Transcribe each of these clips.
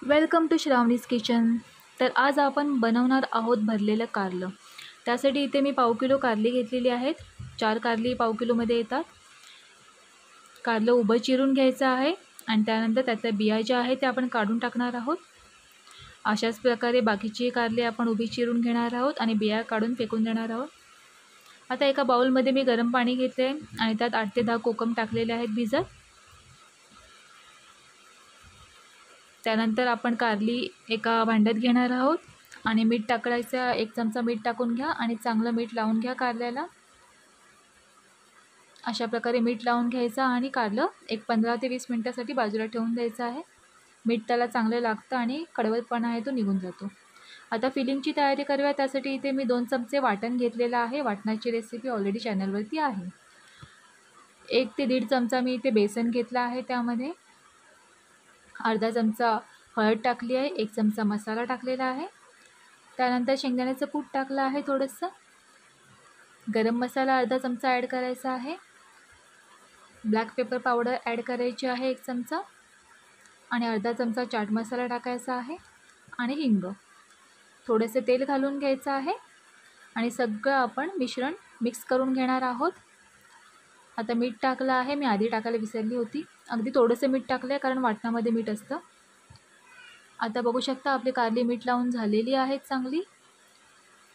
Welcome to श्रावणीज kitchen. तर आज आपण बनवणार आहोत भरलेलं कारलं। त्यासाठी इथे मी पाव किलो कारली घेतलेली आहेत। 4 कारली पाव किलोमध्ये येतात। कारलं उभं चिरून घ्यायचं आहे आणि त्यानंतर त्यातल्या बिया ज्या आहेत त्या आपण काढून टाकणार आहोत। अशाच प्रकारे बाकीची कारली आपण उभी चिरून घेणार आहोत आणि बिया काढून फेकून देणार आहोत। आता एका बाउलमध्ये मी गरम पाणी घेतले आणि त्यात 8 ते 10 कोकम टाकलेले आहेत भिजत। त्यानंतर आपण कारली एका भांड्यात घेणार आहोत आणि मीठ टाकायचं। 1 चमचा मीठ टाकून घ्या आणि चांगलं मीठ लावून घ्या कारल्याला। अशा प्रकारे मीठ लावून घ्यायचं आणि कारलं एक 15 ते 20 मिनिटांसाठी बाजूला ठेवून द्यायचं आहे। मीठ त्याला चांगलं लागतं आणि कडवटपणा आहे तो निघून जातो। आता फिलिंगची तयारी करूया। त्यासाठी इथे मी 2 चमचे वाटण घेतलेलं आहे। वाटणाची रेसिपी ऑलरेडी चॅनलवरती आहे। 1 ते 1.5 चमचा मी इथे बेसन घेतला आहे। त्यामध्ये अर्धा चमचा हळद टाकली आहे। 1 चमचा मसाला टाकलेला आहे। त्यानंतर शेंगदाण्याचं कूट टाकलं आहे। थोडंसं गरम मसाला अर्धा चमचा ॲड करायचा आहे। ब्लॅक पेपर पावडर ॲड करायची आहे 1 चमचा आणि अर्धा चमचा चाट मसाला टाकायचा आहे आणि हिंग। थोडेसे तेल घालून घ्यायचं आहे आणि सगळं आपण मिश्रण मिक्स करून घेणार आहोत। आता मीठ टाकलं आहे। मी आधी टाकायला विसरली होती। अगदी थोडंसं मीठ टाकलं आहे कारण वाटणामध्ये मीठ असतं। आता बघू शकता आपली कारली मीठ लावून झालेली आहे चांगली।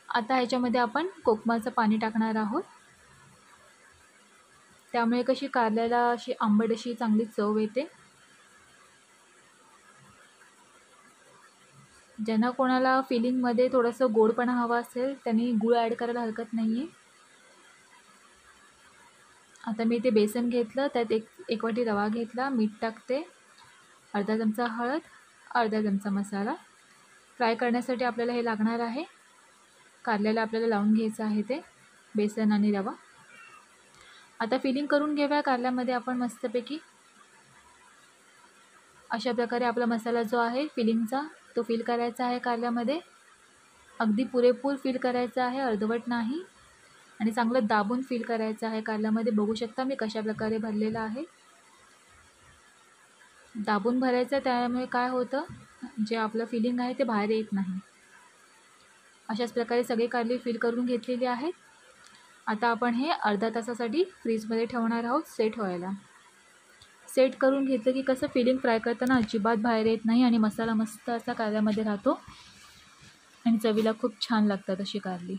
आता ह्याच्यामध्ये आपण कोकमाचं पाणी टाकणार आहोत। त्यामुळे कशी कारल्याला अशी आंबट अशी चांगली चव येते। ज्यांना कोणाला फिलिंगमध्ये थोडंसं गोडपणा हवा असेल त्यांनी गूळ ॲड करायला हरकत नाही आहे। आता मी इथे बेसन घेतलं, त्यात एक वाटी रवा घेतला, मीठ टाकते, अर्धा चमचा हळद, अर्धा चमचा मसाला। फ्राय करण्यासाठी आपल्याला हे लागणार आहे। कारल्याला आपल्याला लावून घ्यायचं आहे ते बेसन आणि रवा। आता फिलिंग करून घेऊया कारल्यामध्ये आपण मस्तपैकी। अशा प्रकारे आपला मसाला जो आहे फिलिंगचा तो फिल करायचा आहे कारल्यामध्ये। अगदी पुरेपूर फिल करायचा आहे, अर्धवट नाही। आणि चांगलं दाबून फिल करायचं आहे कारल्यामध्ये। बघू शकता मी कशा प्रकारे भरलेलं आहे। दाबून भरायचं, त्यामुळे काय होतं जे आपलं फिलिंग आहे ते बाहेर येत नाही। अशाच प्रकारे सगळे कारली फिल करून घेतलेली आहेत। आता आपण हे अर्धा तासासाठी फ्रीजमध्ये ठेवणार आहोत सेट व्हायला। सेट करून घेतलं की कसं फिलिंग फ्राय करताना अजिबात बाहेर येत नाही आणि मसाला मस्त असा कारल्यामध्ये राहतो आणि चवीला खूप छान लागतात अशी कारली।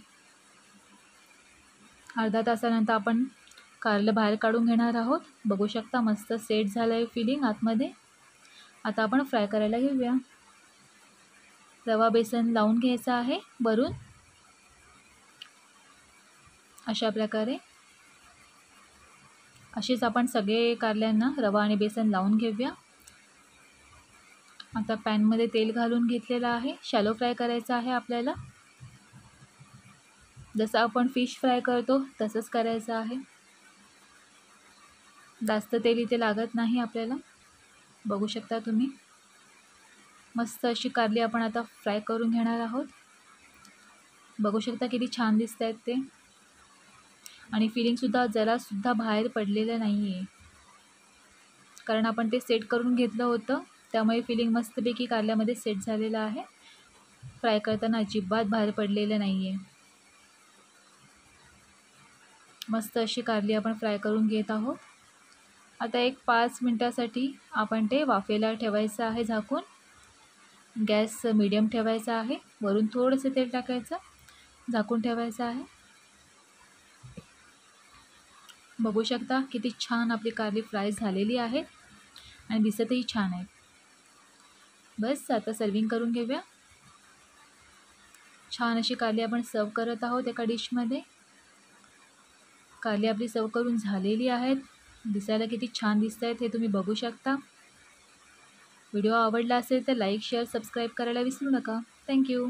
अर्धा तासानंतर आपण कारलं बाहेर काढून घेणार आहोत। बघू शकता मस्त सेट झालं आहे फिलिंग आतमध्ये। आता आपण फ्राय करायला घेऊया। रवा बेसन लावून घ्यायचा आहे वरून अशा प्रकारे। अशीच आपण सगळे कारल्यांना रवा आणि बेसन लावून घेऊया। आता पॅनमध्ये तेल घालून घेतलेलं आहे। शॅलो फ्राय करायचं आहे आपल्याला। जसं आपण फिश फ्राय करतो तसंच करायचं आहे। जास्त तेल इथे लागत नाही आपल्याला। बघू शकता तुम्ही मस्त अशी कारली आपण आता फ्राय करून घेणार आहोत। बघू शकता किती छान दिसत आहेत ते आणि फिलिंगसुद्धा जरासुद्धा बाहेर पडलेलं नाही आहे कारण आपण ते सेट करून घेतलं होतं। त्यामुळे फिलिंग मस्तपैकी कारल्यामध्ये सेट झालेलं आहे। फ्राय करताना अजिबात बाहेर पडलेलं नाही आहे। मस्त अशी कारली आपण फ्राय करून घेत आहोत। आता एक 5 मिनिटासाठी आपण ते वाफेला ठेवायचं आहे झाकून। गॅस मीडियम ठेवायचा आहे। वरून थोडंसं तेल टाकायचं, झाकून ठेवायचं आहे। बघू शकता किती छान आपली कारली फ्राय झालेली आहे आणि दिसतही छान आहे। बस आता सर्विंग करून घेऊया। छान अशी कारली आपण सर्व करत आहोत एका डिशमध्ये। कारली आपली सर्व करून झालेली आहेत। दिसायला किती छान दिसत आहेत हे तुम्ही बघू शकता। व्हिडिओ आवडला असेल तर लाईक, शेअर, सबस्क्राईब करायला विसरू नका। थँक्यू।